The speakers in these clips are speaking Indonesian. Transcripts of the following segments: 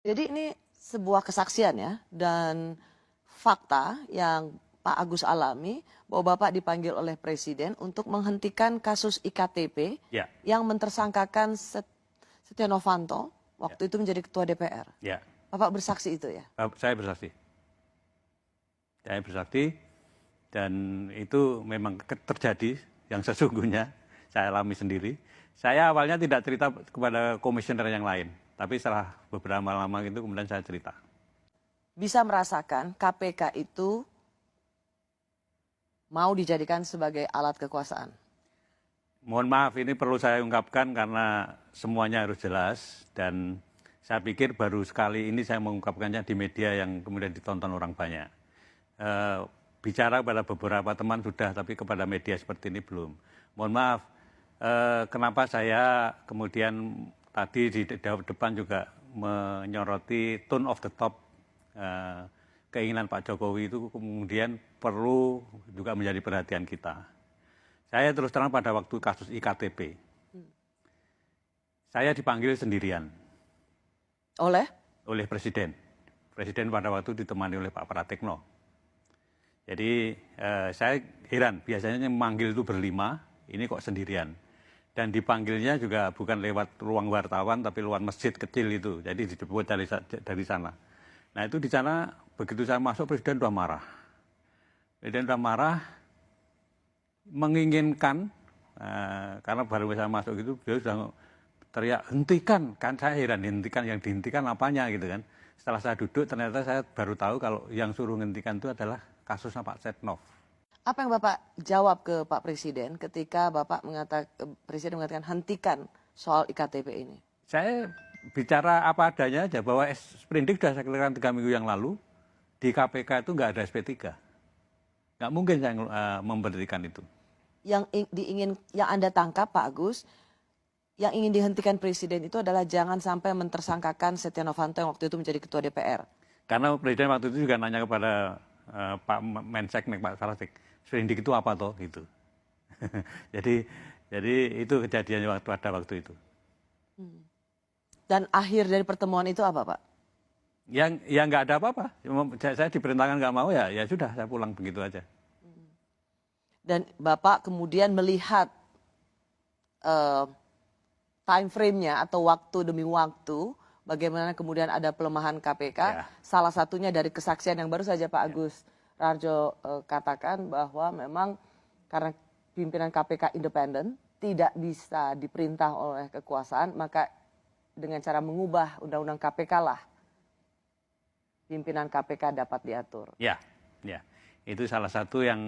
Jadi ini sebuah kesaksian ya, dan fakta yang Pak Agus alami bahwa Bapak dipanggil oleh Presiden untuk menghentikan kasus IKTP Ya, yang mentersangkakan Setia Novanto ya, waktu itu menjadi Ketua DPR. ya. Bapak bersaksi itu ya? Saya bersaksi. Saya bersaksi dan itu memang terjadi yang sesungguhnya saya alami sendiri. Saya awalnya tidak cerita kepada komisioner yang lain, tapi setelah beberapa lama itu kemudian saya cerita. Bisa merasakan KPK itu mau dijadikan sebagai alat kekuasaan. Mohon maaf, ini perlu saya ungkapkan karena semuanya harus jelas dan saya pikir baru sekali ini saya mengungkapkannya di media yang kemudian ditonton orang banyak. Bicara pada beberapa teman sudah, tapi kepada media seperti ini belum. Mohon maaf, kenapa saya kemudian tadi di depan juga menyoroti tone of the top, keinginan Pak Jokowi itu kemudian perlu juga menjadi perhatian kita. Saya terus terang pada waktu kasus IKTP, saya dipanggil sendirian oleh Presiden. Presiden pada waktu ditemani oleh Pak Pratikno. Jadi saya heran, biasanya memanggil itu berlima, ini kok sendirian. Dan dipanggilnya juga bukan lewat ruang wartawan, tapi lewat masjid kecil itu. Jadi dijemput dari sana. Nah itu di sana, begitu saya masuk, Presiden sudah marah. Presiden sudah marah, menginginkan, karena baru saya masuk itu, beliau sudah teriak, hentikan. Kan saya heran, hentikan, yang dihentikan apanya gitu kan. Setelah saya duduk, ternyata saya baru tahu kalau yang suruh hentikan itu adalah kasusnya Pak Setnov. Apa yang Bapak jawab ke Pak Presiden ketika Presiden mengatakan hentikan soal IKTP ini? Saya bicara apa adanya aja, bahwa sprindik sudah saya katakan 3 minggu yang lalu, di KPK itu nggak ada SP3. Nggak mungkin saya memberhentikan itu. Yang Anda tangkap Pak Agus, yang ingin dihentikan Presiden itu adalah jangan sampai mentersangkakan Setia Novanto yang waktu itu menjadi Ketua DPR. Karena Presiden waktu itu juga nanya kepada Pak Menseknek, Pak Sarasik, sprindik itu apa toh gitu. jadi itu kejadian pada waktu itu. Dan akhir dari pertemuan itu apa, Pak? Yang nggak ada apa-apa. Saya diperintahkan nggak mau ya sudah, saya pulang begitu aja. Dan Bapak kemudian melihat time frame-nya atau waktu demi waktu, bagaimana kemudian ada pelemahan KPK, Ya. salah satunya dari kesaksian yang baru saja Pak Agus Raharjo katakan bahwa memang karena pimpinan KPK independen, tidak bisa diperintah oleh kekuasaan, maka dengan cara mengubah undang-undang KPK lah pimpinan KPK dapat diatur. Ya. Itu salah satu yang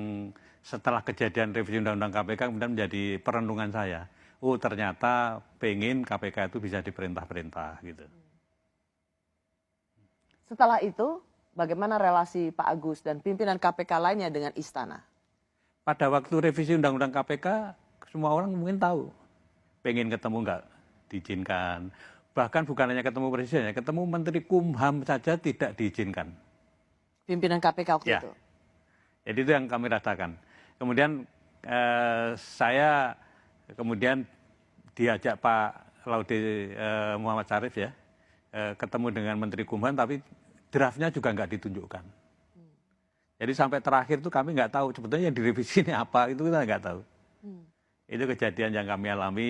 setelah kejadian revisi undang-undang KPK kemudian menjadi perenungan saya. Oh ternyata pengen KPK itu bisa diperintah-perintah gitu. Setelah itu, bagaimana relasi Pak Agus dan pimpinan KPK lainnya dengan istana? Pada waktu revisi undang-undang KPK, semua orang mungkin tahu. Pengen ketemu nggak diizinkan. Bahkan bukan hanya ketemu Presiden, ya, ketemu Menteri Kumham saja tidak diizinkan. Pimpinan KPK waktu Ya. itu? Jadi itu yang kami rasakan. Kemudian saya kemudian diajak Pak Laude Muhammad Syarif ya, ketemu dengan Menteri Kumham, tapi draftnya juga nggak ditunjukkan. Jadi sampai terakhir itu kami nggak tahu sebetulnya yang direvisi ini apa, itu kita nggak tahu. Itu kejadian yang kami alami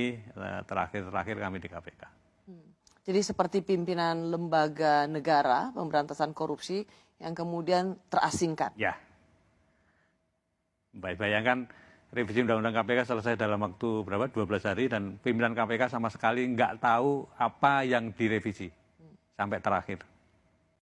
terakhir kami di KPK. Jadi seperti pimpinan lembaga negara pemberantasan korupsi yang kemudian terasingkan. Ya. Bayangkan revisi undang-undang KPK selesai dalam waktu berapa? 12 hari dan pimpinan KPK sama sekali nggak tahu apa yang direvisi sampai terakhir.